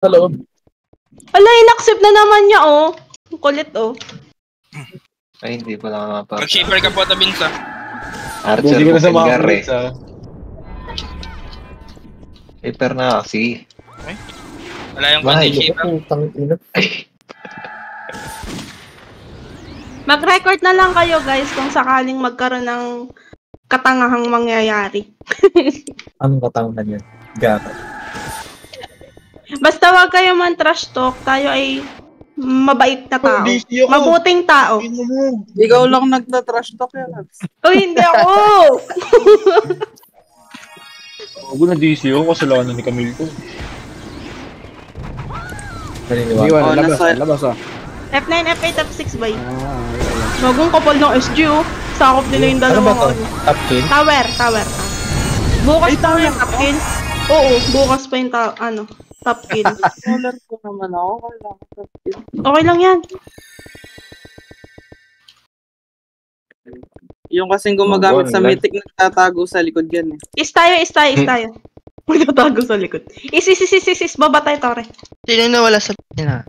Hello. Ala, inaccept na naman niya, oh. Ang kulit, oh. Ay, hindi pala mapapag. Mag-shaper ka po, Tabinsa. Archer, Hindi ko na sa mga Bukengar eh. kulit, ah. Shaper na kasi. Wala yung Bahay, konti shaper. Mag-record na lang kayo, guys, kung sakaling magkaroon ng katangahang mangyayari. Anong katangan yun? Gato. Basta wag kayo man trash talk, tayo ay mabait na tao. Hindi ako. Mabuting tao. Ikaw lang nagta-trash talk yan. Uy, hindi ako! Huwag na DC ako, kasalanan ni Camille ko. Iwan, labas ah. F9, F8, F6 bay. Bagong kapal ng SG, oh. Sakop nila yung dalawang ano. Top kill? Tower. Bukas pa yung top kill. Oo, bukas pa yung top kill. Solar ko naman ako. Okay lang yan. Yung kasing gumagamit sa mythic nagtatago sa likod yan eh. Is tayo. Magtatago sa likod. Is, babatay, Tore. Sino na wala sa pina?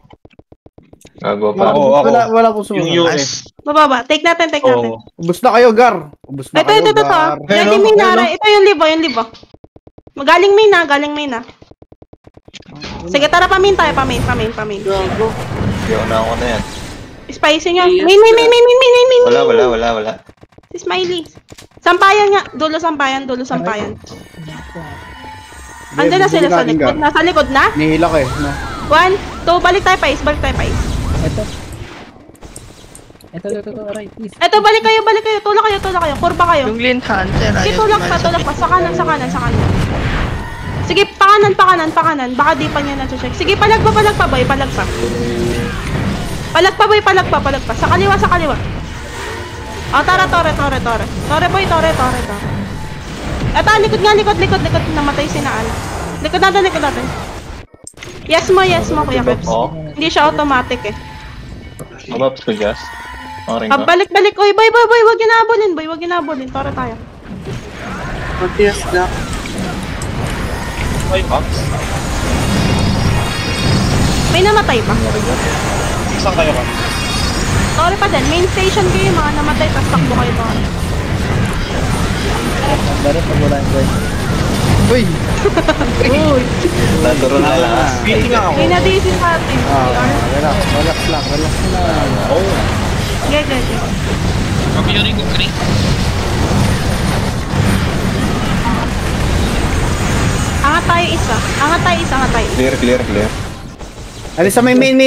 Gago pa. Oo, ako. Wala po sumunod. Yung US. Bababa. Take natin. Oo. Ubus na kayo, Gar. Ubus na kayo, Ito. Gar. Ready main na. Ito yung libo. Galing main na. Sige, tara, pamin tayo. Pamin. Gago. Hindi ako na ako na yan. Spicy nyo. Yes, Main. Wala. Si Smiley. Sampayan nga. Dulo sampayan. Andiyan na sila sa likod. Nasa likod na? Nihila ko eh. No? 1, 2, balik tayo pa is. Ito, right, please. Eto, balik kayo. Tulak kayo. Kurba kayo. Yung Lin Hunter. Sige, tulak pa. Sa kanan. Sige, pakanan. Baka di pa niya na-check. Sige, palagpa, boy. Palagpa, boy. Sa kaliwa. Oh, tara, Tore, boy. Eto, likod. Namatay si Naan. Likod natin. Yes mo, Kuya Peps. Hindi siya automatic eh. Mabaps ko, Jazz. Okay ka? Balik. Oy, boy. Wag niyo nabulin. Tore tayo. Matias na. Ay, Max. May namatay pa. Saan kayo ka? Tore pa din. Main station kayo, mga namatay. Tapos takbo kayo, Tore. Dapat pag wala yung guys. Uy! Naturo na lang. Speaking ako. May na-DC sa atin. Relax lang. Oo. Okay. Kapiyori ko, Chris. Angat tayo isa. Clear. Alis sa main. Main.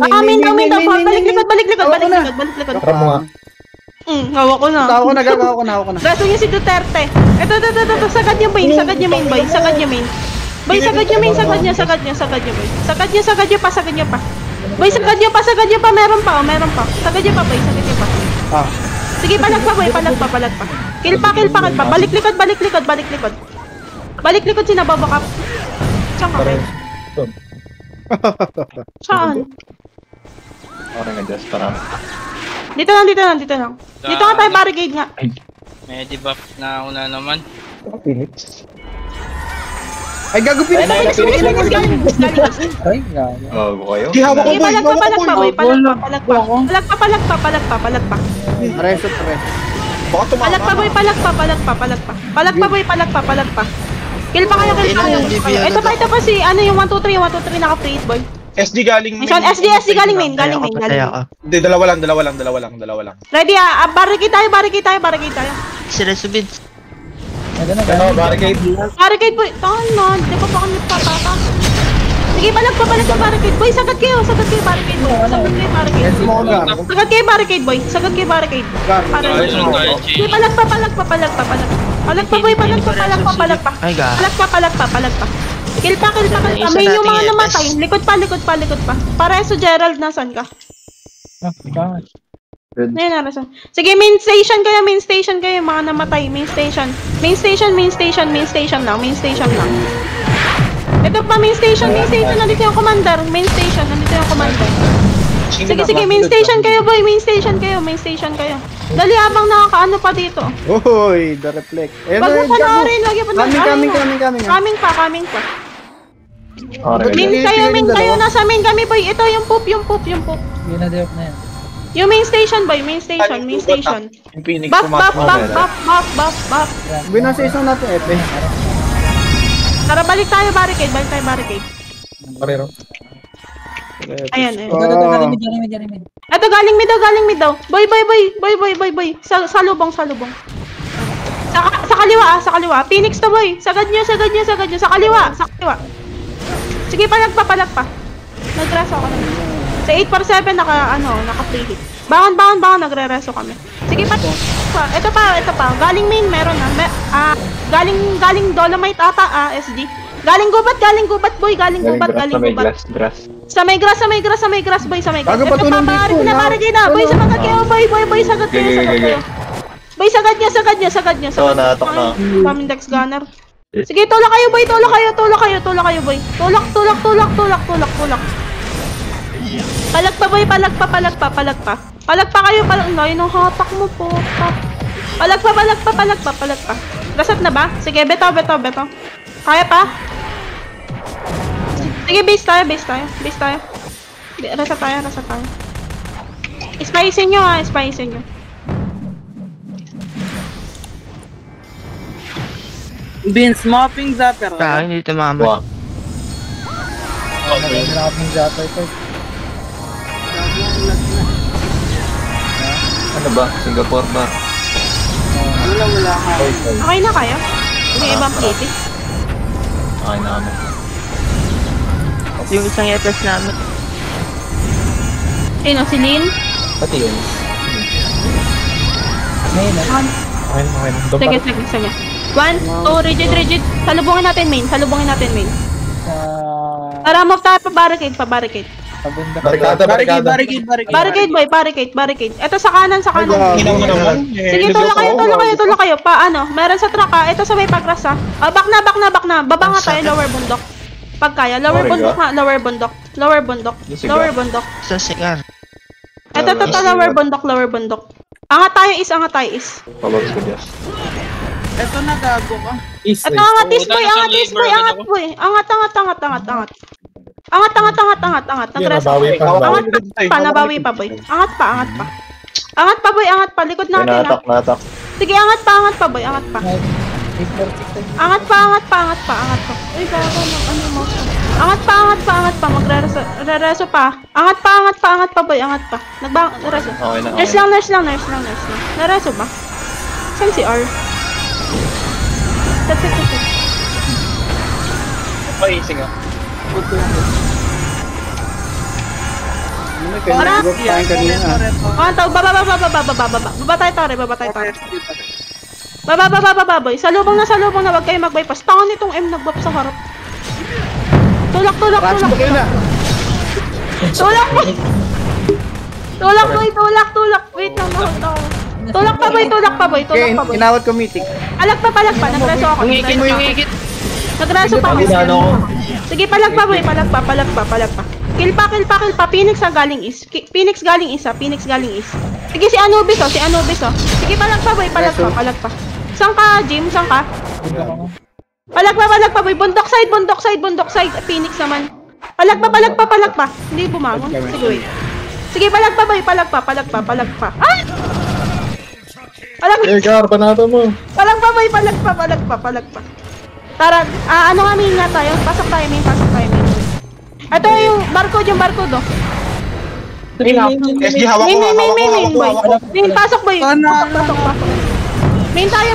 Balik likod. Tara mo nga. Gawa ko na. Gago ko na. Gaso niya si Duterte. Ito. Sagad niya, boy. Sagad niya, boy. Sagad niya, boy. Sagad niya, pa. Boy, sagad niya pa. Meron pa. Sagad niya pa, boy. Ah. Sige, palagpa, boy. Palagpa. Kill pa. Balik likod. Balik likod, sinababakap. Saan ka, boy? Saan? Okay nga, Jazz. Parang. Dito lang. Dito nga tayo, barricade nga. May debuff na una naman. Ay, gago Galing. Ay, gago. Gago kayo? Di hawak ko, Sige, boy. palagpa, boy. Palagpa. Reso. Baka tumama. Palagpa, boy. Palagpa. Kill pa kayo. Ito pa si, yung 1, 2, 3 naka-free hit, boy. SD galing main. Mission, SD galing main. Patay ako. Hindi, dalawa lang. Ready, barricade tayo. Sila subid. Ano, barricade? Barricade, boy. Tanan, di ba kami patata? Sige, palagpa, barricade, boy. Sagad kayo, barricade, boy. Sagad kayo, barricade, boy. Sige, palagpa. Palagpa, boy. Palagpa. Ay, gago. Palagpa. Kill pa. Main yung mga namatay. Likod pa. Pareso, Gerald, nasan ka? Ayun, narasan. Sige, main station kayo, mga namatay. Main station lang. Ito pa, main station. Nandito yung commander. Sige, main station kayo, boy. Main station kayo. Dali, habang nakakaano pa dito. Uy, the reflect. Wag mo panoorin, lagi pa. Coming. Coming pa. Okay, Main guys. kayo, main kayo. Nasa main kami, boy. Ito yung poop, yung poop, yung poop. Yun na diop na yan. Yung main station, boy. Main station, main station. Yung Phoenix Buff, buff, pumasok. buff, buff, buff, buff, buff. Binasa isang natin, Epe. Tara, balik tayo, barricade. Balik tayo, barricade. Parero. Ayan, ayan. Galing mid. Ito, galing mid daw, galing mid daw. Boy, boy, boy. Boy, boy, boy, boy. Salubong, salubong. Sa kaliwa, sa kaliwa. Phoenix to, boy. Sagad nyo, sagad nyo, sagad nyo. Sa kaliwa, sa kaliwa. Sige, palag pa. Nagreso ako na. Sa 8/7, naka-free hit. Bangon, nagre-reso kami. Sige, ito pa. Galing main, meron na. Galing Dolomite ata, SD. Galing gubat, boy. Galing gubat. Grass. Sa may grass, boy. Sa may grass. Bago patulong dito, Barricade na. Boy, sagad kayo, boy. Sagad kayo. Boy, sagad niya. So, natok na. Kaming Dex Gunner. Sige, tulak kayo, boy. Tulak kayo, boy. Tulak. Palag pa, boy. Palag pa. Palag pa kayo. Ay, nung hatak mo po. Palag pa. Reset na ba? Sige, beto. Kaya pa? Sige, base tayo. Reset tayo. Spicing nyo. Beans mopping zapper. Sa akin dito mama. Wow. Maraming zapper ito. Ano ba? Singapore ba? Wala ka. Okay na kayo? May ibang kitty. Okay na kami. Yung isang EPS namin. Sino? Si Lin? Pati yun. Ngayon na. Sige. 1, 2, rigid. Salubungin natin main. Sa... Tara, move tayo pa barricade. Pabunda. Barricade. Barricade. Ito sa kanan. Hinaw mo naman. Sige, tulak kayo. Paano? Meron sa truck Ito sa may pagras back na. Baba nga tayo, lower bundok. Pag kaya, lower bundok. Sa sigar. Ito, lower bundok. Angat tayo is. Pababs ko just. Eto na, gago ka. Ito, angat is, boy. Angat. Nagreso. Nabawi pa, boy. Angat pa. Likod natin, Natak. Sige, angat pa, boy. Angat pa. Angat pa. Uy, gago, ano mo? Angat pa. Magre-reso pa. Angat pa, boy. Angat pa. Reso. Okay na. Nurse lang. Nareso ba? Saan si R? That's it. Paising nga. Tara. Kanina. Baba tayo, Tore. Baba, boy. Salubong na. Huwag kayo mag-bypass. Tangan nitong M nag-buff sa harap. Tulak. Rush mo kayo na. Tulak. Wait lang, hold on. Tulak pa, boy. Okay, inawat ko meeting. Palag pa. Nagreso ako. Nagreso pa ako. Sige, palag pa, boy. Palag pa. Kill pa. Phoenix galing is. Phoenix galing is. Sige, si Anubis. Sige, palag pa, boy. Palag pa. Saan ka, Jim? Palag pa, boy. Bundok side. Phoenix naman. Palag pa. Hindi bumangon. Sige, wait. Sige, palag pa, boy. Palag pa. Ah! Gar, panata mo. Palag pa. Tara, ano nga main nga tayo? Pasok tayo main. Ito yung barcode do. SG, hawak ko. Main, boy. Main, pasok, boy. Pasok. Main tayo.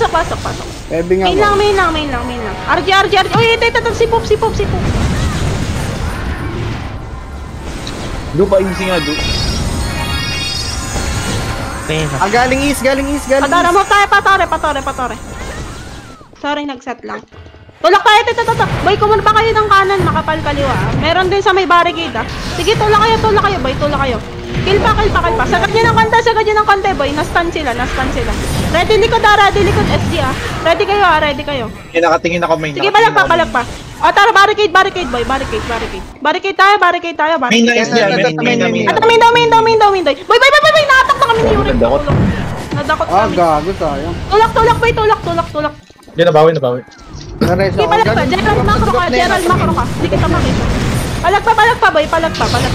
Pasok. Pwede nga Main ba? lang. RG. Uy, ito. Si Poop. Do paising nga, do. Galing is. Patara mo tayo, patore. Sorry, nag-set lang. Tulak tayo, ito. Boy, kumun pa kayo ng kanan, makapal kaliwa. Meron din sa may barricade, Sige, tulak kayo, boy, Kill pa. Sagad nyo ng kante, boy. Nastan sila. Ready likod, SD, Ready kayo. Nakatingin ako main. Sige, palag pa. Tara, barricade, boy. Barricade tayo. Main na SG, main. At main daw. Boy, natak na kami ni Yuri. Nadakot. Nadakot Ah, kami. gago tayo. Tulak, boy. Tulak. Hindi, nabawi. Nareso Sige, ako. palag pa. Gerald, macro ka. Gerald, macro ka. Hindi kita makita. Palag pa, boy. Palag pa. Sagad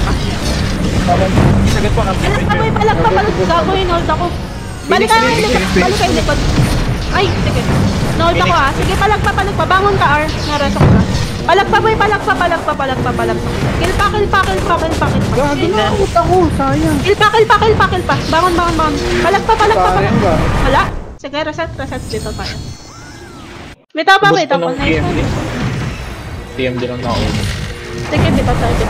pa kami. Palag pa. Gagawin, hold ako. Balik kayo yung likod. Ay, sige. Hold ako Sige, palag pa. Bangon ka, R. Nareso ka. Palag pa, boy. Palag pa. Kill pa. Gago na ako, sayang. Kill pa. Bangon. Palag pa. Sayang ba? Wala. Sige, reset. Dito tayo. Bitaw pa. Gusto ng Nice. TMD. TMD lang na ako. Sige, dito tayo.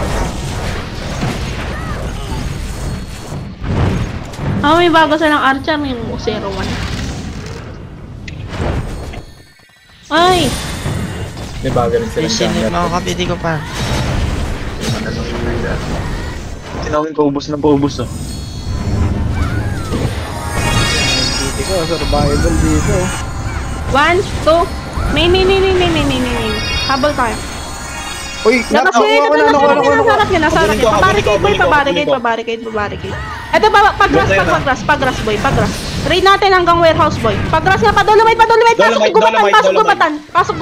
May bago silang archer yung 01. Ay! May bago rin sila Ayun, siya. makakapiti ko pa. Tinawin paubos na paubos oh. Hindi ko, survival dito. 1, 2. Main. Habol tayo. Uy, Labas nakuha ko na. Nasarap yun. Pabarricade. Ito ba, pagras boy. Raid natin hanggang warehouse boy. Pagras nga, Dolomite. Pasok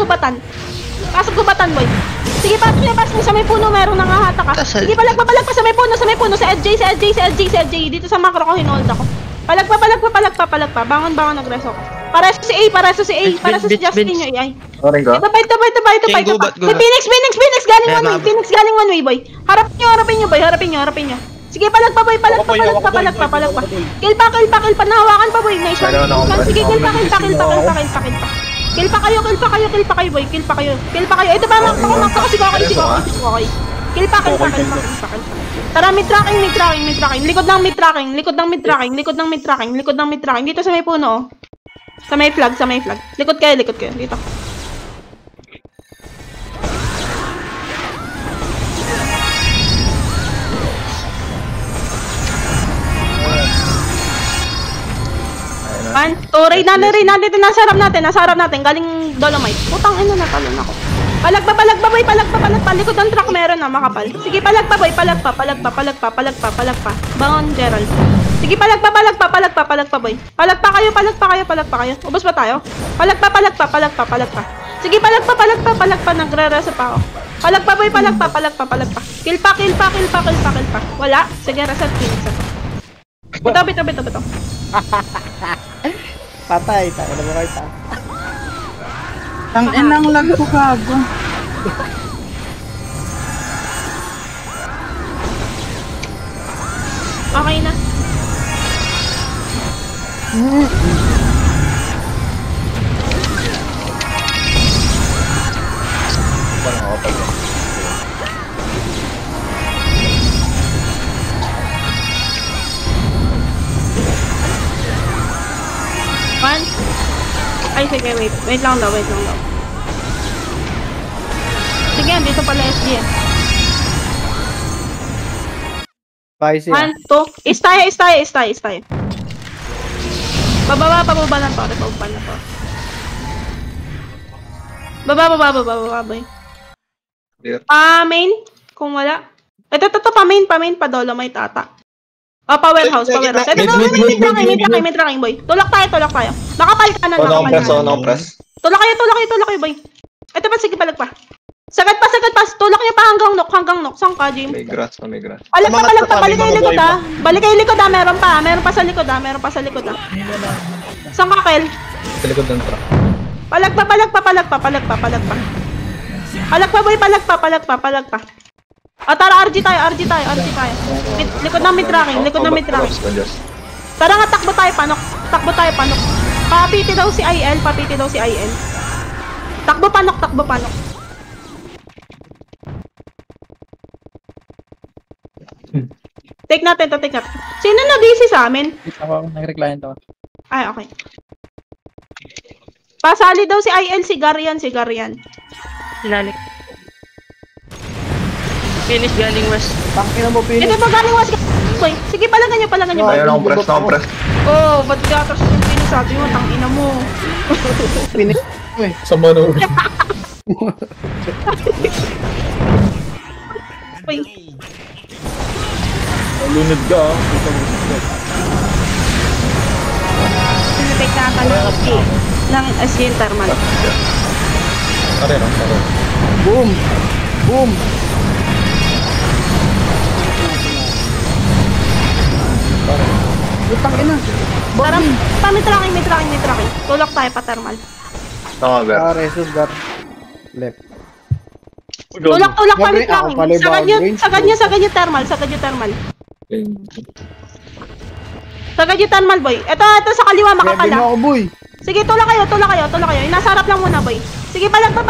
gubatan boy. Sige, pas mo sa may puno, meron nangahatak ka. Sige, palag pa sa may puno. Sa LJ. Dito sa macro ko, hinold ako. Palag pa. Bangon, nagreso ko. Para sa si A. Para sa si Justin nyo, ay. Orin ka? Ito. Gubat. Phoenix galing one way, boy. Harapin nyo. Sige, palag pa. Kill pa. Nahawakan pa, boy. Nice one. Sige, kill pa. Kill pa kayo, boy. Kill pa kayo. Ito ba, makto kasi ko. Kill pa. Tara, mid tracking. Likod ng mid tracking. Dito sa may puno, oh. Sa may flag. Likod kayo. Dito. One, two, raid natin. Nasa harap natin. Galing Dolomite. Putang ina, natalon ako. Palag pa, boy. Likod ng truck meron na, makapal. Sige, palag pa, boy. Palag pa. Bangon, Gerald. Sige, palag pa, boy. Palag pa kayo. Ubos ba tayo? Palag pa. Sige, palag pa. Nagre-reset pa ako. Palag pa, boy. Palag pa. Kill pa. Wala. Sige, reset. Bito. Patay, tayo na mo kayo ta. Ang inang lag ko kago. Okay na. One. Ay, sige, wait lang daw. Sige, dito pala SG. Spicy. 1, 2. Is tayo. Pababa na to. Baba, boy. Clear. Main. Kung wala. Ito, pa Dolomite ata. Pa warehouse. Ito, may tracking, boy. Tulak tayo. Nakapal kanan. On press. Tulak kayo, boy. Ito pa, sige, palag pa. Sagad pa. Tulak niya pa hanggang knock. Saan ka, Jim? May grass. Palag pa. Balik kayo likod, Meron pa sa likod, Saan ka, Kel? Sa likod ng truck. Palag pa. Palag pa. Tara, RG tayo. Likod ng mid tracking. Tara nga, takbo tayo, panok. Papiti daw si IL. Takbo, panok. Take natin. Sino na-DC sa amin? Ako, nag-recline to. Ay, okay. Pasali daw si IL, si Garian. Sinalik. Finish galing west. Tangina mo, Phoenix. Ito ba galing was boy? Sige, palagan nyo. Ayun akong press. Oh, ba't gatas yung pinasabi mo? Tangina mo. Phoenix. Sa mano. Uy, Lunod ka ah. take na ata ng SG Interman. Tara lang, tara. Boom! Boom! Utang ina. Tara, may tracking. Tulak tayo pa thermal. Tama, Gar. Jesus, gar. Left. Tulak pa may Gabriel, ako pala tracking. yung range. Sagad yung thermal. Sagad yung thermal, boy. Ito sa kaliwa, Ready mo makapala. ako, boy. Sige, tulak kayo. Nasa harap lang muna, boy. Sige, palag pa.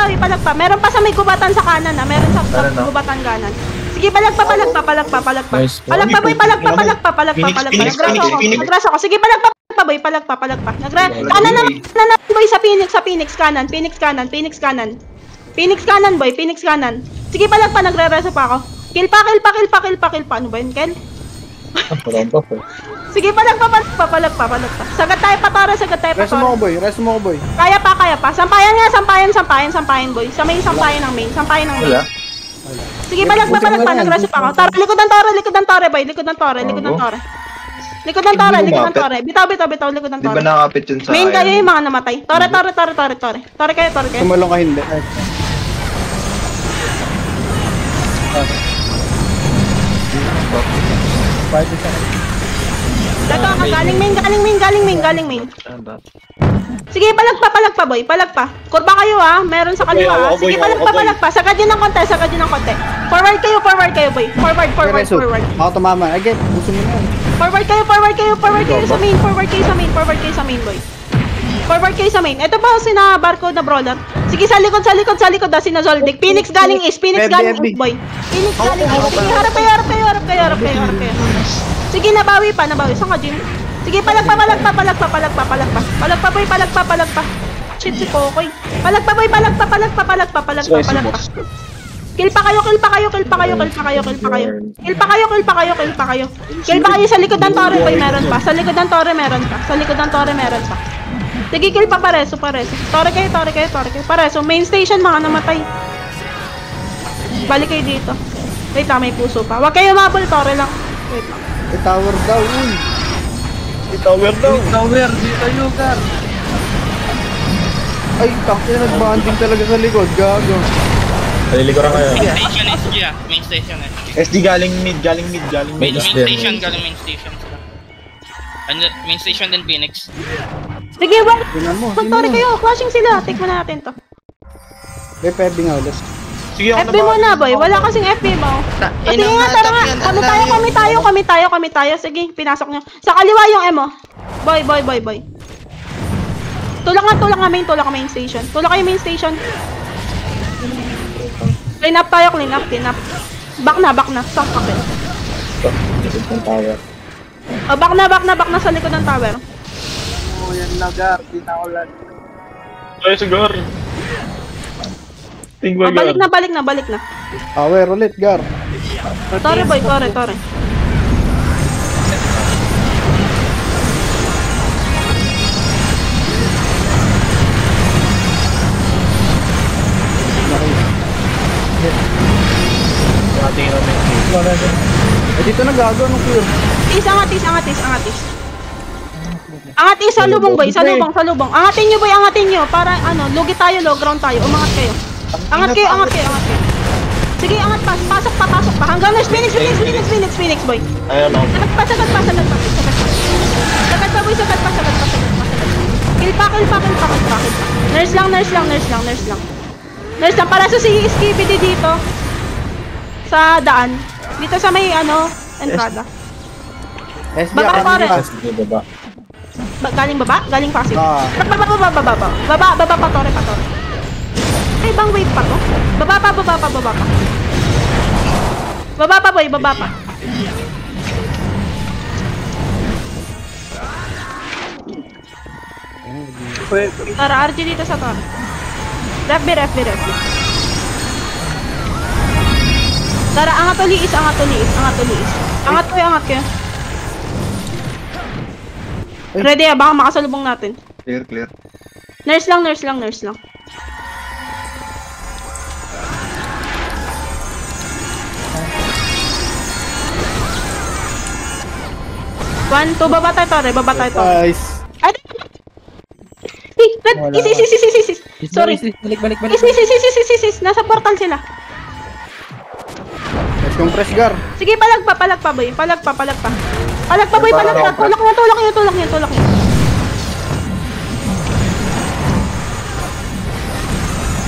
Meron pa sa may gubatan sa kanan, ha. Meron sa Tara na. gubatan kanan. Sige, palag pa. Nice po. Palag pa, boy. Phoenix, Nagraso ako. Sige, palag pa, boy. Palag pa. Kanan na, boy, sa Phoenix kanan. Phoenix kanan. Sige, palag pa. Nagre-reso pa ako. Kill pa. Ano ba yun, Ken? Parang pa po. Sige, palag pa. Sagad tayo pa, Tore. Rest mo ako, boy. Kaya pa. Sampayan, boy. Sa may sampayan ng main. Wala. Sige, palag pa. Nagreso pa ako. Tara, likod ng Tore, boy. Likod ng Tore. Bitaw, likod ng Di ba Tore. nakakapit yun sa Main kayo yung mga namatay. Tore. Tore kayo. Tumalong ka hindi. Party sa Ito, galing main. Sige, palag pa, boy. Kurba kayo, ha. Meron sa kaliwa, ha. Boy, Sige, ako, boy. palag pa. Sagad yun ng konti. Forward kayo, boy. Forward. Ako tumama. Again, gusto mo na. Forward kayo sa main, boy. Forward kayo sa main. Ito ba sina barcode na brawler? Sige, sa likod daw sina Zoldyck. Phoenix galing east, boy. Phoenix galing east. Sige, harap kayo. Sige, nabawi pa. Saan ka, Jim? Sige, palag pa, boy. Shit, si Pokoy. Palag pa, boy. Kill pa kayo. Kill pa kayo sa likod ng Tore, boy. Meron pa. Sa likod ng Tore, meron pa. Sige, kill pa pareso. Tore kayo. Pareso. Main station, mga namatay. Balik kayo dito. Wait lang, may puso pa. Huwag kayo mabol, Tore lang. Wait lang. May tower daw, uy. Tower daw. Tower, dito yung gar. Ay, takya, nagbanding talaga sa likod. Gago. Nalilikuran kayo. Main station SG. SD galing mid. Main station sila. Main station din Phoenix. Sige, wag. Tingnan mo, Tore kayo. Clashing sila. Take mo natin to. May pwede nga ulit. Sige, ako FB mo na, boy. Wala kasing FB mo. Sige nga, tara nga. Kami tayo. Sige, pinasok nyo. Sa kaliwa yung emo. Boy. Tulak nga main station. Tulak kayo main station. Clean up tayo. Back na. Saan ka, Ben? Back na sa likod ng tower. Oh, yan na gar. Di na ako lang. Ay, sigar. Tingwa gar. Balik na. Tower ulit, gar. Tore, boy. Tingin namin. Eh, dito na gago. Anong clear? Angatis. Angatis sa lubong, boy. Sa lubong. Angatin nyo. Para, lugi tayo, low ground tayo. Umangat kayo. Angat kayo. Sige, angat pa. Pasok pa. Hanggang nurse. Phoenix, boy. Ayun ako. Sagad pa. Sagad pa, boy. Kill pa. Nurse lang. Para sa si Skibidi dito. Sa daan. Dito sa may, entrada. SG, Baba, ako pare. nila. Sige, baba. Galing baba? Galing pasig. Ah. Baba pa, Tore. Ay, bang wave pa to? Baba pa. Baba pa, boy. Tara, RG dito sa Tore. Ref B. Tara, angat uliis. Angat kayo. Ready, baka makasalubong natin. Clear. Nurse lang. One, two, baba tayo, Tore. Nice. Ay, Red, Wala. is. Sorry. Balik. Is. Nasa portal sila. Let's compress, Gar. Sige, palag pa, boy. Palag pa. Palag pa, boy, palag pa. Tulak niyo.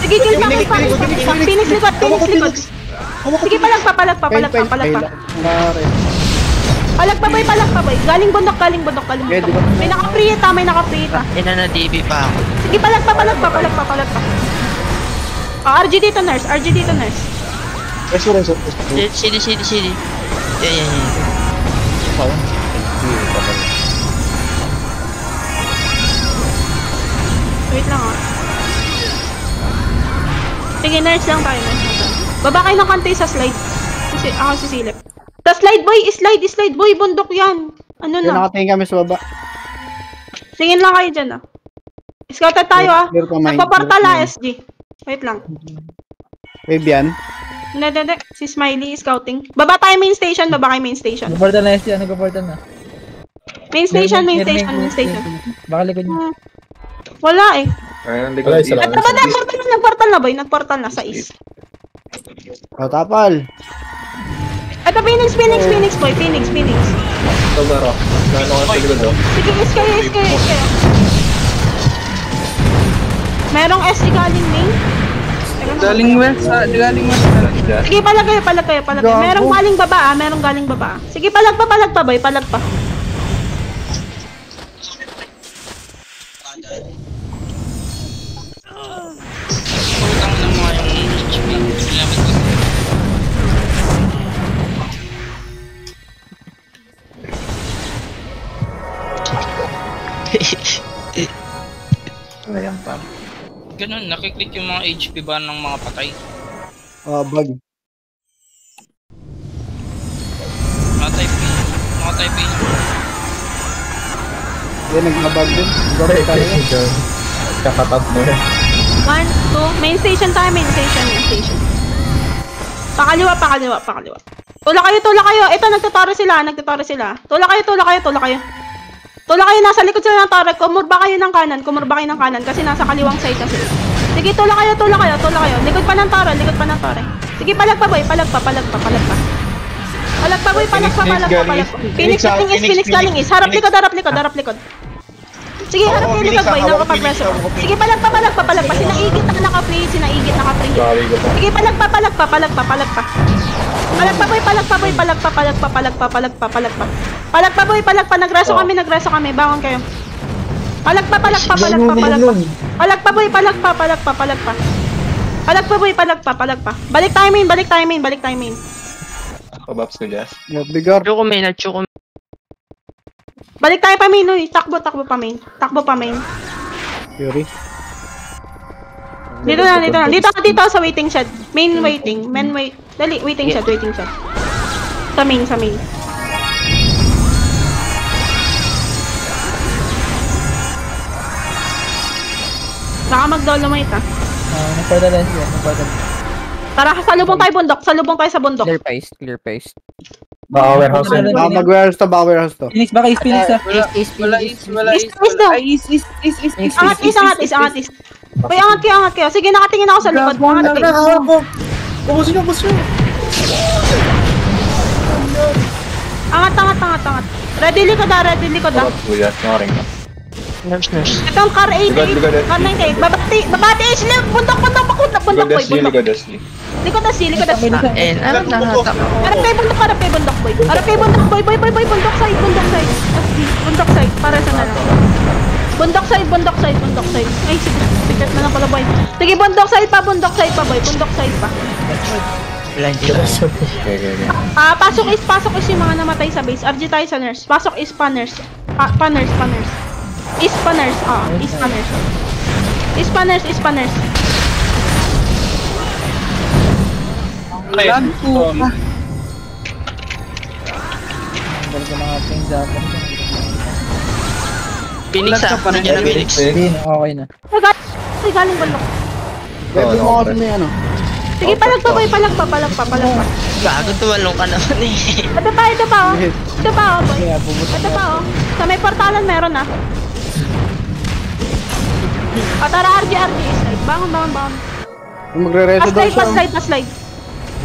Sige, kill pa. Phoenix likod. Sige, palag pa. Palag. Palag pa, boy. Galing bundok. Eh, di ba? May naka-free ta. Ina na DB pa ako. Sige, palag pa. RG dito, nurse. Reso. CD. Yan. Wait lang Sige, nurse lang tayo. Baba kayo ng kante sa slide. Kasi ako sisilip. Sa slide, boy. Slide, boy. Bundok yan. Ano Yan, na? nakatingin kami sa baba. Tingin lang kayo dyan, Scouted tayo, Clear pa, mind. Nagpaportal SG. Wait lang. Wave yan. Hindi. Si Smiley, scouting. Baba tayo main station. Nag-portal na SG, nag-portal na. Main station. Baka likod niyo. Wala eh. Ayun, likod dito. At ba nagportal na boy? Nagportal na sa east. O, tapal. Ito, Phoenix boy. Phoenix. Ito, Garo. Gano ka sa likod, oh. Sige, is kayo. Merong SG galing main. Galing west. Sige, palag kayo. Merong galing baba. Sige, palag pa, boy. Palag pa. Utang ng mga yung HP. Kailangan ko. Ganun, nakiklik yung mga HP ba ng mga patay. Bag. Mga type A. Yan, nagbabag din. Gawin talaga. Kakatap mo yan. 1, 2, main station tayo. Pakaliwa. Tula kayo. Ito, nagtuturo sila. Tula kayo. Nasa likod sila ng tore. Kumurba kayo ng kanan. Kasi nasa kaliwang side na sila. Sige, tula kayo. Likod pa ng tore. Sige, palag pa, boy. Palag pa. Phoenix galing is. Harap likod. Sige, harap kayo likod, boy. Nakapag-preso. Sige, palag pa. Sinaigit na naka-free. Sige, palag pa. Palag pa, boy. Nagreso kami. Bangon kayo. Palag pa, boy. Balik tayo main. Pabaps ko, Jazz. Bigar. Chuko main. Balik tayo pa main, uy. Takbo pa main. Fury. Dito na. Dito sa waiting shed. Men wait. Dali, waiting shed. Sa main. Baka mag-dolomite Nag-portal na SG, nag-portal. Tara, salubong tayo sa bundok. Clear paste. Warehouse yun. Mag-warehouse to. Phoenix, baka Phoenix Wala Is daw. Angat is. Uy, angat kayo. Sige, nakatingin ako sa likod. Angat kayo. Angat. Ready likod ah. Pabaps ko, Jazz. Nakaring ka. Nurse. Itong car 88. Likod, Car 98. Babati is live. Bundok boy. Likod, Jazz. Likod as. Ano nahatak ako? Harap kayo bundok boy. Bundok side. Para sa nalang. Bundok side. Ay, sige. Pikat na lang pala boy. Sige, bundok side pa boy. Blind. Okay. Pasok is yung mga namatay sa base. RG tayo sa nurse. Pasok is pa nurse. Is pa nurse. Lag po. Tanggal ko ng ating Japan. Phoenix nandiyan na Phoenix. Okay na. Galing bundok. Pwede mo ako may ano. Sige, palag pa. Gago, tumalong ka naman eh. Ito pa boy. Ito pa Sa may portalan meron Tara, RG, slide. Bangon. Magre-reso daw siya.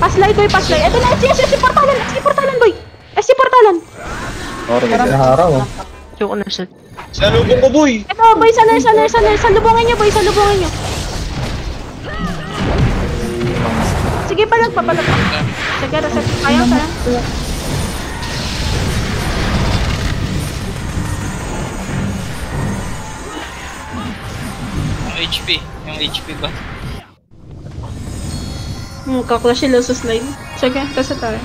Paslide, boy, paslide. Ito na, SC portalan, boy. SC portalan. Sorry, naharaw. Yung na sa... Salubong ko, boy! Ito, boy, sanay. Salubungin nyo, boy, salubungin nyo. Sige, palag pa. Sige, reset. Sayang. Yung HP ba? Kaklash sila sa slide. Sige, reset tayo.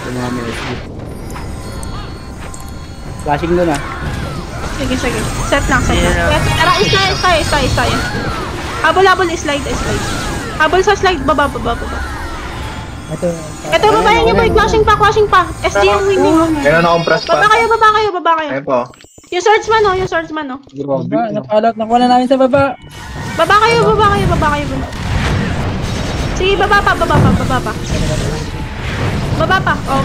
Tumami SG. Flashing doon ah. Sige. Set lang. Tara, is tayo. Habol, slide. Habol sa slide, baba. Ito, babayan nyo, boy. Clashing pa. SG yung winning. Meron akong press pa. Baba kayo. Ayun po. Yung swordsman, oh. Baba, napalot. Nakuha na namin sa baba. Baba kayo. Sige, baba pa. Baba pa. Oh.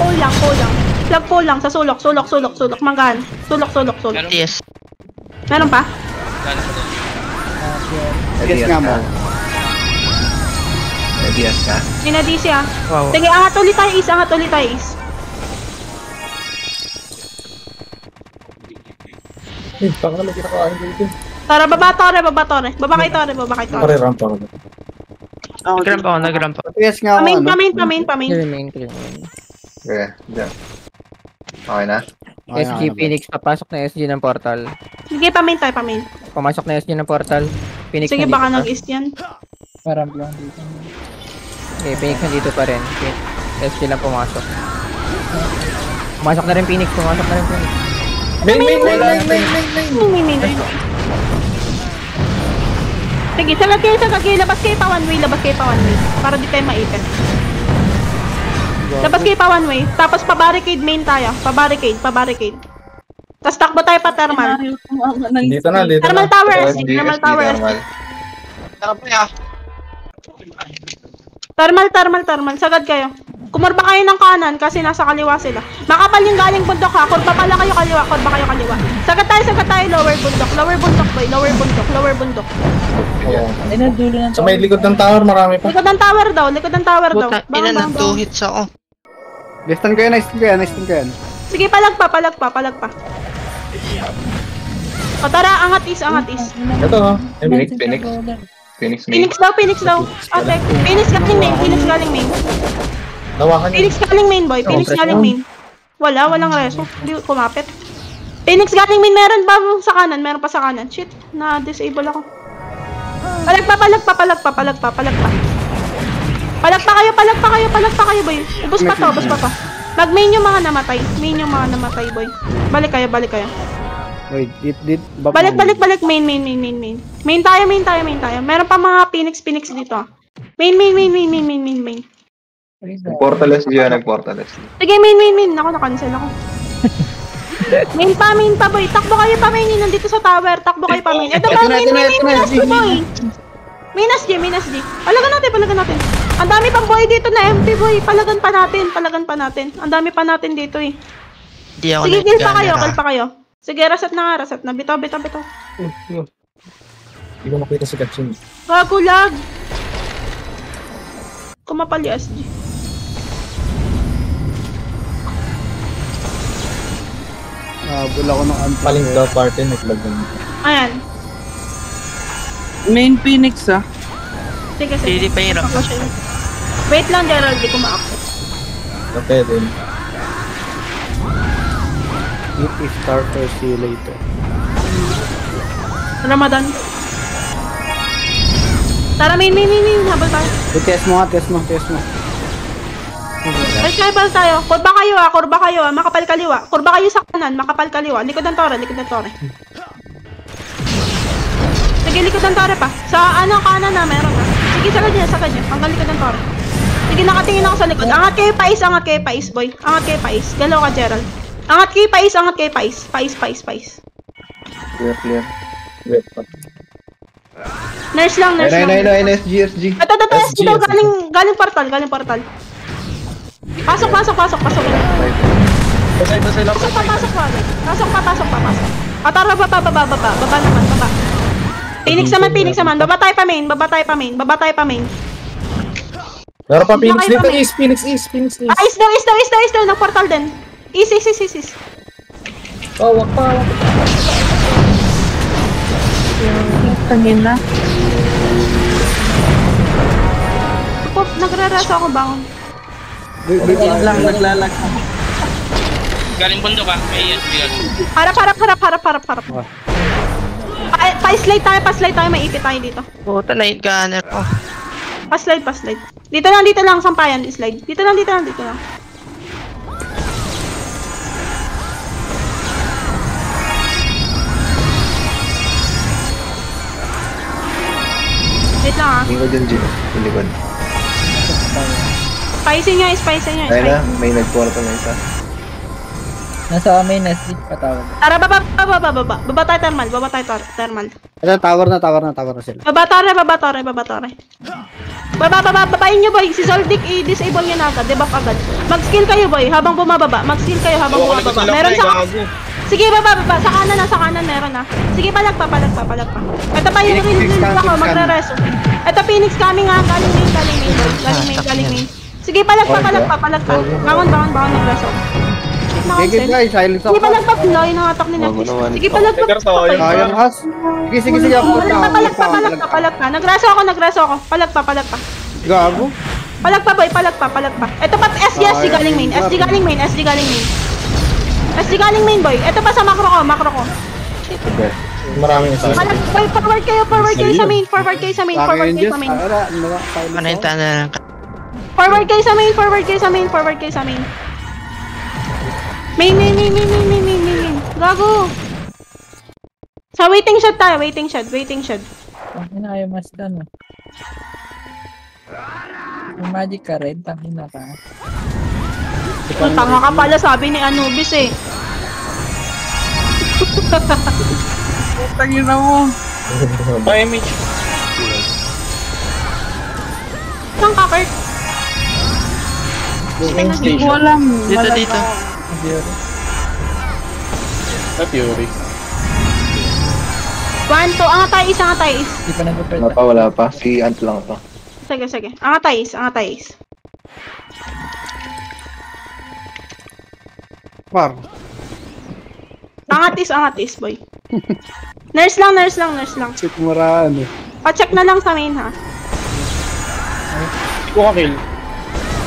Pull lang. Flag pull lang sa sulok. Manggahan. Sulok. Yes. Meron pa? Yes nga mo. Yes ka. Dinadisi ah. Wow. Sige, angat ulit tayo is. Baka naman kinakain dito. Tara, baba Tore. Baba kay Tore. Ramp ako. Nag-ramp ako. Yes nga ako, ano? Pamain. Clear main. Okay, dyan. Okay na? SG Phoenix, papasok na SG ng portal. Sige, pamain tayo. Pumasok na SG ng portal. Phoenix Sige, nandito baka pa. nag-ist yan. Parang lang dito. Okay, Phoenix nandito pa rin. SG lang pumasok. Pumasok na rin Phoenix. Main. Sige, sagad kayo. Labas kayo pa one way. Para di tayo maipit. Labas kayo pa one way. Tapos pa-barricade main tayo. Pa-barricade. Tapos takbo tayo pa thermal. Dito na. Thermal tower. Thermal tower. Thermal. Sagad kayo. Kumurba kayo ng kanan kasi nasa kaliwa sila. Makapal yung galing bundok ha. Kurba pala kayo kaliwa. Sagad tayo. Lower bundok. Ay, na dulo ng Sa may likod ng tower, marami pa. Likod ng tower daw. Puta, ina ng 2 hits ako. Destan ko yan. Sige, palag pa. O tara, angat is. Ito, Phoenix main. Phoenix daw. Ate, Phoenix galing main. Nawakan niya. Phoenix galing main, boy. Walang reso. Hindi kumapit. Phoenix galing main, meron ba sa kanan? Meron pa sa kanan. Shit, na-disable ako. Palag pa. Palag pa kayo, boy. Ubus pa to. Mag-main yung mga namatay. Boy. Balik kayo. Wait, Balik. Main. Main tayo. Meron pa mga Phoenix dito ah. Main. Nag-portal SG. Sige, main. Ako, na-cancel ako. Main pa, boy. Takbo kayo pa, main. Nandito sa tower. Takbo kayo pa, main. Ito ba, main, boy. Main SG. Palagan natin. Ang dami pang boy dito na MP, boy. Palagan pa natin. Ang dami pa natin dito eh. Di ako Sige, kill pa kayo. Sige, reset na. Bitaw. Hindi ko makita si Gatsun. Gago lag. Kumapal yung SG. Bula ko ng anti. Paling daw party, naglag na. Ayan. Main Phoenix ah. Sige. Hindi pa hirap. Wait lang, Gerald. Di ko ma-access. Okay din. Eat if starter, see you later. Ramadan. Tara, main. Habol tayo. Test mo. Ay, tribal tayo. Kurba kayo ah. Makapal kaliwa. Kurba kayo sa kanan. Makapal kaliwa. Likod ng tore. Sige, likod ng tore pa. Sa kanan na meron na. Sige, sagad niya. Hanggang likod ng tore. Sige, nakatingin ako sa likod. Angat kayo pais, boy. Galaw ka, Gerald. Angat kayo pais. Pais. Clear. Wait pa. Nurse lang. SG. Ito, SG daw. Galing portal. Pasok. Pasok pa. Tara, baba naman, baba. Phoenix naman, baba tayo pa main. Meron pa Phoenix Bakit dito, kami? Phoenix East. Is daw, nag-portal din. Is. Oh, wag pa. Tangin na. Pop, nagre-reso ako bangon. Wait lang, naglalag. Galing bundok ah. May ESG galing. Harap. Pa-slide tayo, maipit tayo dito. Puta, night gunner ko. Pa-slide. Dito lang, sampayan, slide. Dito lang. Wait lang ah. Hindi ko dyan, Jim. Hindi ko. Spicy nyo. Ayun na, may nag-portal na isa. Nasa main SG, patawag. Tara, baba tayo thermal. Ito, tower na sila. Baba tore. Babain nyo boy, si Zoldyck i-disable nyo na agad, debuff agad. Mag-skill kayo boy, habang bumababa. Meron sa... Sige, baba, sa kanan meron na. Sige, palag pa. Ito pa yung rin ako, magre-reso. Ito, Phoenix coming ha, galing main. Sige, palag pa. Bangon, nag-reso. Gigit guys, silence Sige, ako. palag pa, Pinoy, nangatak ni Nefis. Sige, palag pa. Sayang has. Sige, ako. Palag pa. Nagreso ako. Palag pa. Gago. Palag pa boy. Ito pa, SG galing main. SG galing main boy. Ito pa sa macro ko. Maraming isa. Palag, boy, forward kayo sa main. Panenta na lang. Forward kayo sa main. Main. Gago. Sa waiting shot tayo, waiting shot. Ang ina, ayaw mas done. Yung magic ka rin, tangin na ka. Kung tanga ka pala, sabi ni Anubis eh. Tangin na mo. Saan ka, Kurt? Hindi ko alam. Dito. Fury. 1, 2, angatay is. Hindi pa nag-print. Wala pa. Si Ant lang to. Sige. Angatay is. Par. Angat is, boy. Nurse lang. Sikmuraan eh. Pa-check na lang sa main, ha? Hindi ko ka-kill.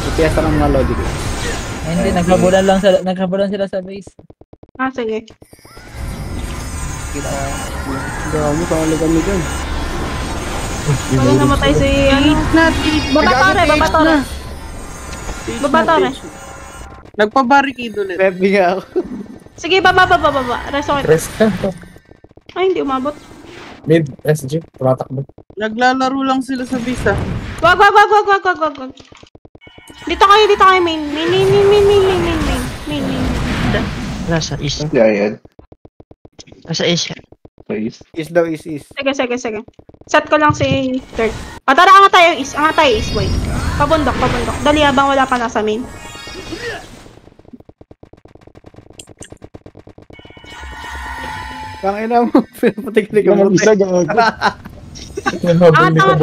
Ipiyasa ng mga logic. Ay, hindi, naghabulan sila sa base. Sige. Gago, tawag kami dyan. Wala namatay si, Baba tore. Nagpa-barricade ulit. Pepe nga ako. Sige, baba. Reso kita. Rest ka to. Ay, hindi umabot. Mid, SG. Tumatakbo. Naglalaro lang sila sa visa. Wag. Dito kayo, main. Nasa east. Hindi ayad. Nasa east. Please. Is daw is. Sige. Set ko lang si third. Tara, angatay is, boy. Pabundok. Dali habang wala pa nasa main. Tangina mo, pinapatik-tik ang buti. Isa gago. Angat.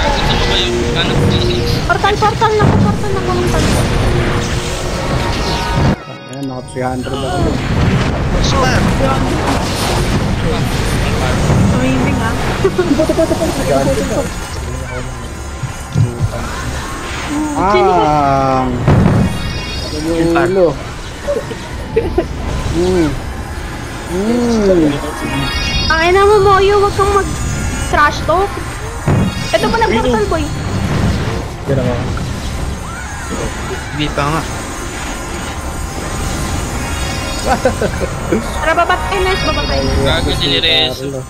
Gusto mo ba yung ano? Portal na kumuntan. Ayan, naka 300 ako. Spam. Swimming ah. Ulo. Ang ina mo, Moyo, wag kang mag-trash talk. Ito pa nag-portal, boy. Hindi pa nga. Tara, babatay na. Gago dinireso.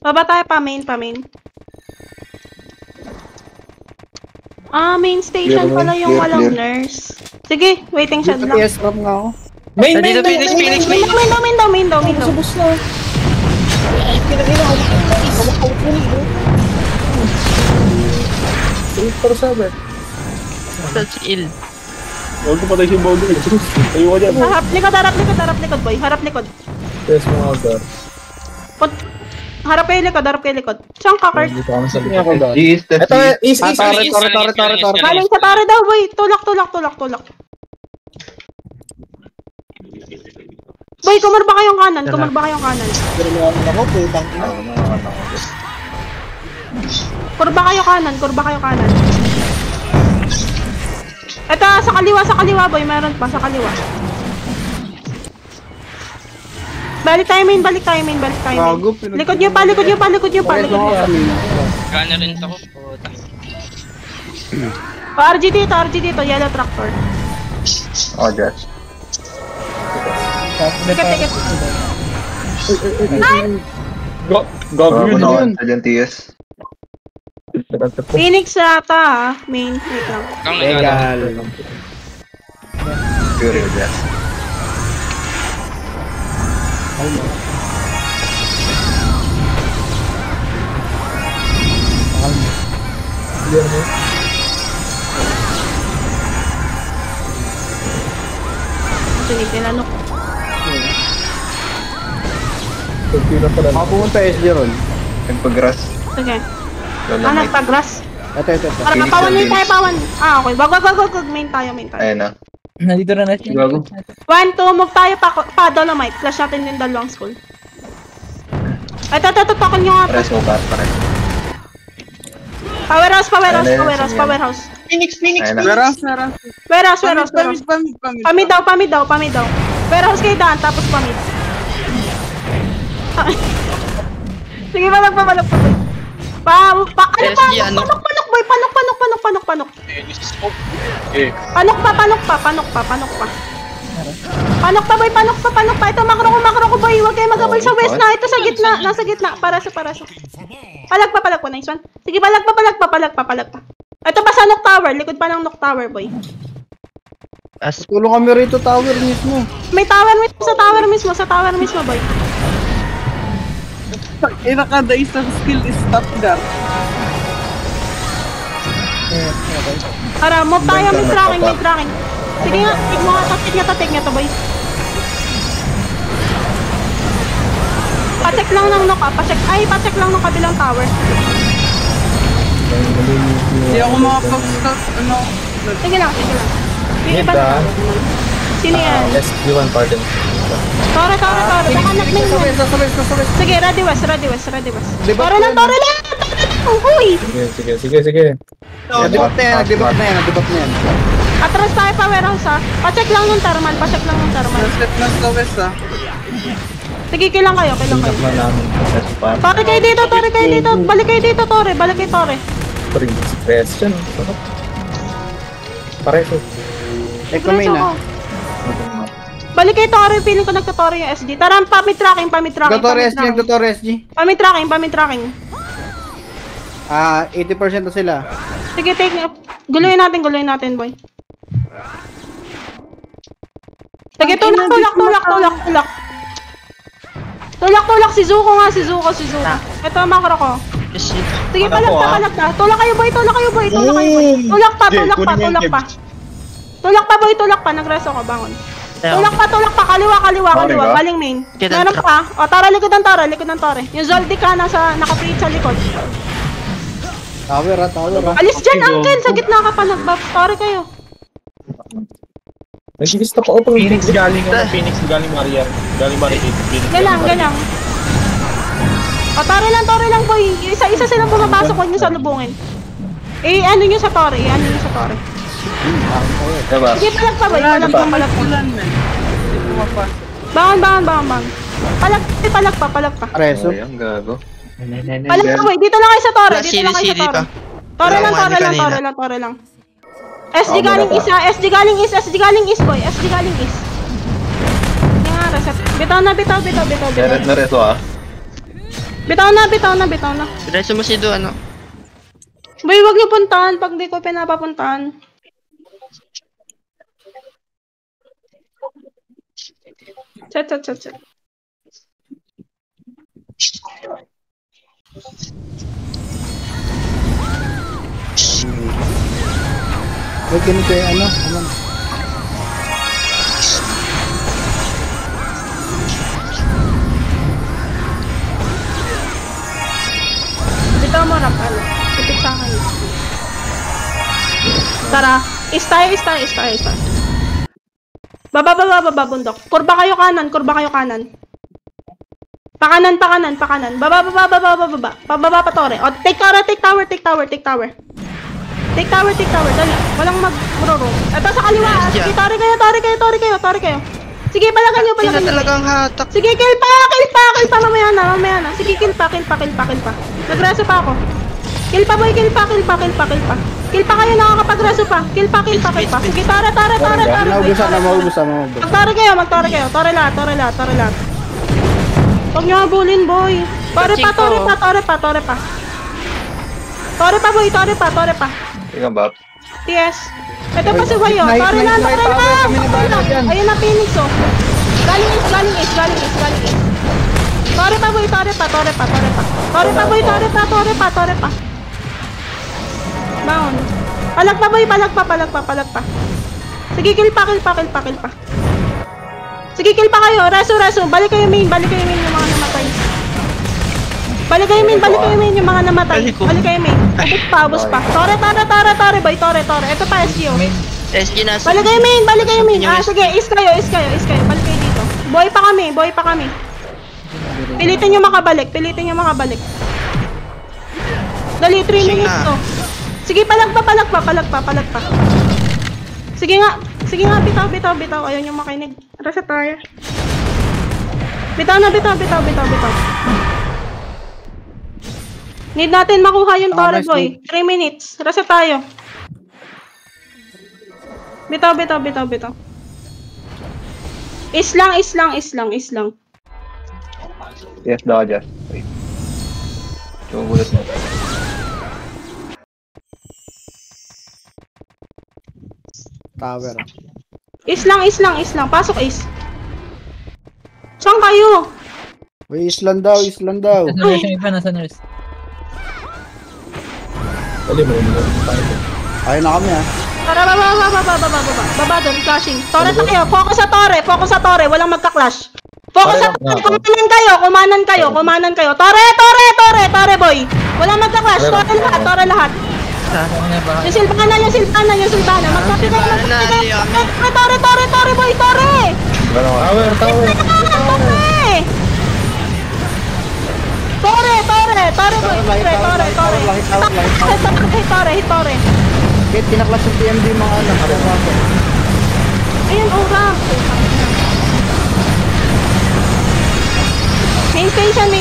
Babatay pa main. Main station Clear, pala yung clear, walang clear. nurse. Sige, waiting shot lang. PS ram nga ako. Nandito Phoenix. Main daw. That's ill. Huwag ko patay si Bogo. Ayoko dyan. Harap likod, boy. Harap likod. Yes, mga agad. Harap kayo likod. Saan ka, Kurt? Dito kami sa Hindi ako likod. doon. East, that's Ito, east. tore. Galing sa tore daw, boy. Tulak. Boy, kumurba kayong kanan. Ako, putang ina. Kurba kayo kanan. Ito, sa kaliwa, boy. Meron pa, sa kaliwa. Balik tayo main. Gago, Likod nyo pa. Gana rin ako. Puta. O, RG dito, yellow tractor. Oh, Josh. Tiket. Gago yun. Gago na sa dyan, TS. Phoenix ata, main. Wait lang. Kang nagana. Legal. Fury, Josh. Tinanok. Makapunta SG ron. Nagpag-grass. Sige. Lalo Ah, may nagpa-grass. Ito. Para Phoenix pawan and main tayo, James. pawan. Ah, okay. Wag. Main tayo. Ayan na. Nandito na natin. Gago. 1, 2, move tayo pa Dolomite. Flash natin yung dalawang school. Ito, token nyo nga to. Press mo pa rin. Powerhouse. Phoenix. Ayan na. Meron. Warehouse. Pamid daw. Warehouse kayo daan, tapos pamid. Sige, palak pa. SG, ano? Panok, boy. Panok. Eh, Panok pa. Panok pa. Ito, makro ko, boy. Huwag kayo magabal sa west na. Ito, sa gitna. Nasa gitna. Paraso. Palag pa. Nice one. Sige, palag pa. Ito pa sa Nook Tower. Likod pa ng Nook Tower, boy. Tulong kami rito tower mismo. May tower mismo. Sa tower mismo, boy. Kada isang skill is top guard. Tara, move tayo. May tracking. Sige nga, take nga to, boy. Pacheck lang ng Nook, pacheck lang ng kabilang tower. Hindi ako makapag-stop, Sige lang. Yung iba na. Sino yan? SG1, pardon. Tore. Baka nag-main mo. Sabay. Sige, ready west. Tore lang. Uy! Sige. Nag-debug na yan. Atras tayo pa warehouse, ha. Pacheck lang ng thermal. Set na sa west Sige, kilang kayo. Tingnan na namin. Press mo pa. Tore kayo dito. Balik kayo dito, Tore. Ring question. Pareso. Kumain na. Balik kayo, Tore. Feeling ko nagtotore yung SG. Tara, pamid tracking. Dr. SG. Pamid tracking. 80% na sila. Sige, take nga. Guluhin natin, boy. Sige, tulak. Tulak, si Zuko nga. Ito, makro ko. Yes, Sige, palag pa. Tulak kayo, boy. Tulak pa, boy. Nagreso ko, bangon. Tulak pa. Kaliwa. Galing main. Meron pa. O, tara, likod ng tore. Yung Zoldy ka naka-free sa likod. Tower. Alis dyan, Uncle. Sa gitna ka pa. Tore kayo. Nag-i-stop ako. Phoenix galing Mariar. Galing Barricade. Galang. O, tore lang, boy. Isa silang pumapasok. Huwag nyo sa lubungin. Ano nyo sa tore. Diba? Sige, palag pa, boy. Palag pa. Ulan na. Bangon. Palag pa. Preso. Ayan, gago. Palag pa, boy. Dito lang kayo sa tore. CD pa. Tore Kanina. lang. SG galing east, boy. Nga, reset. Bitaw na. Meron na reto ah. Bitaw na. Diretso mo si Do, ano? Boy, wag niyo puntahan pag di ko pinapapuntahan. Set. Wait, ganito yung ano? Bitaw mo rap, ano? Tipid sa akin. Tara, is tayo. Baba, bundok. Kurba kayo kanan. Pakanan. Baba. Pababa pa tore. O, take tower. Dali. Walang mag-roll. Ito sa kaliwa. Sige, tore kayo. Sige, palagan nyo. Hindi na talagang hatak. Sige, kill pa. Mamaya na. Sige, kill pa. Nagreso pa ako. Kill pa, boy. Kill pa kayo, nakakapagreso pa. Kill pa. Sige, tore. Maubusan. Magtore kayo. Tore lahat. Huwag nyo habulin, boy. Tore pa. Tore pa. Ikaw ba? Yes. Ito pa si Wayo. Tore na. Ayun na, Phoenix, oh. Galing is. Tore pa, boy. Tore pa. Baon. Palag pa, boy. Palag pa. Sige, kill pa. Sige, kill pa kayo. Reso. Balik kayo main yung mga namatay. Balik kayo main yung mga namatay. Ubus pa. Tore, boy. Tore. Ito pa, SGO. SG nasa. Balik kayo main. Sige, is kayo. Balik kayo dito. Boy pa kami. Pilitin nyo makabalik. Dali, 3 minutes to. Sige, palag pa. Sige nga, bitaw. Ayaw nyo makinig. Reset tayo. Bitaw. Need natin makuha yung tore, boy. 3 minutes. Reset tayo. Bitaw. Is lang. Yes, daw, Jeff. Wait. Tumugulat mo. Tower. Is lang. Pasok, is. Saan kayo? Uy, island daw. Nasa nurse. Ayun na kami, ha. Tara, baba doon, clashing. Tore tayo, focus sa tore, walang magka-clash. Focus sa tore, kumanan kayo. Tore, boy. Walang magka-clash, tore lahat. Yung silbana. Magkapit kayo. Tore, boy, tore. Tore, boy, tore. Kahit pinaklas yung PMD mga ano. Ayun, ramp. Main station.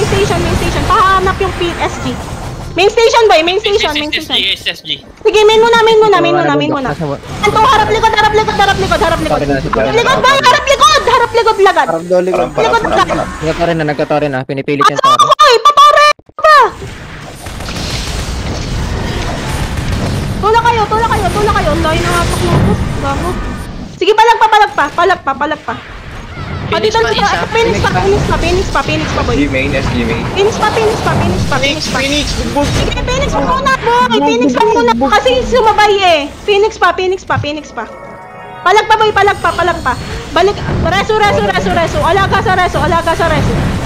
Pahanap yung PSG. Main station, boy. SSG. Sige, main muna. Anto, harap likod. Harap likod, lagad. Harap daw likod. Nagkatore na. Pinipilit yung tore. Hoy, patore pa! Tula kayo. Layo na hapak mo ako. Gago. Sige, palag pa. Dito na ito. Phoenix pa, boy. SG main. Phoenix pa. Sige, Phoenix pa muna, boy. Phoenix pa muna kasi sumabay eh. Phoenix pa. Palag pa. Balik. Reso. Alaga sa reso.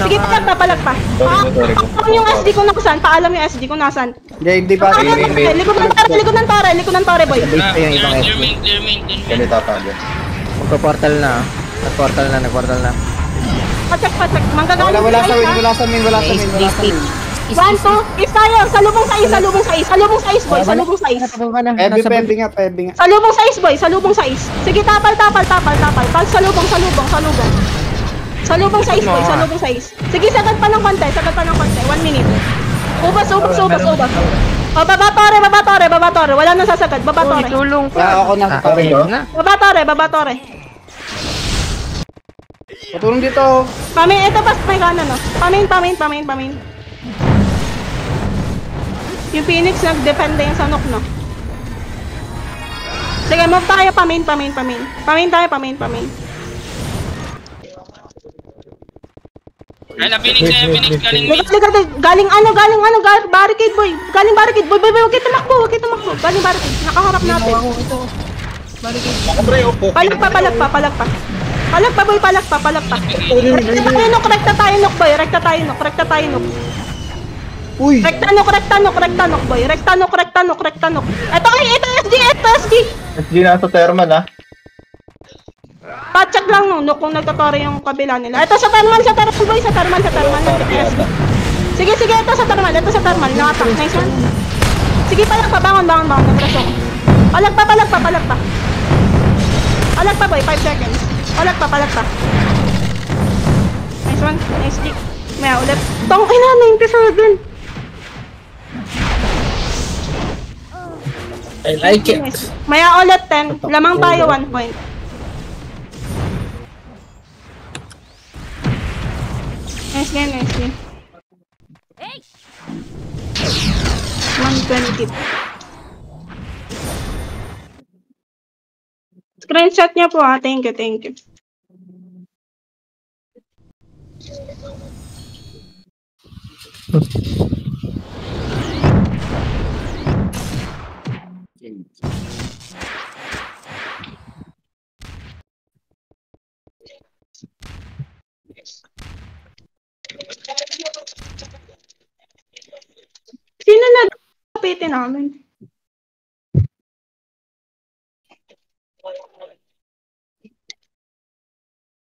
Sige, palag pa. Paalam yung SD ko nasan. Hindi pa. Likod ng tore, boy. Base pa yung ibang SG. Clear main. Ganito pa, Jeff. Magpa-portal na. Nag-portal na. Pacheck. Manggagaling Wala sa main. 1, 2, is tayo. Salubong sa is, boy. Pebby nga. Salubong sa is. Sige, tapal. Salubong sa is, boy. Sige, sagad pa ng konti. 1 minute. Ubas. Baba tore. Wala nang sasagad. Baba tore. Ako na. Baba tore. Patulong dito. Pamin, ito pas may kanan, no? Pamin. Yung Phoenix nag-depende yung sanok, no? Sige, move tayo, pamin. Ay, napinig na yan, pinig galing mid. Galing barricade boy. Galing barricade boy, huwag kayo tumakbo. Galing barricade, nakaharap natin. Ako pre, opo. Palagpa boy, palagpa. Rekta tayo nok boy, rekta tayo nok. Uy! Rekta nok boy, rekta nok. Ito SG. SG nasa thermal ha. Patchak lang no, kung nagtotore yung kabila nila. Ito sa thermal boy, sa thermal. Sige, ito sa thermal, nakatak, nice one. Sige, palagpa, bangon, nagras ako. Palagpa. Palagpa boy, 5 seconds. Palagpa. Nice one, nice kick. Maya ulit. Tong ina, 97. I like it. Maya ulit 10. Lamang tayo 1 point. Nice game. 120. Screenshot niya po ha. Thank you. Sino na kapitin namin?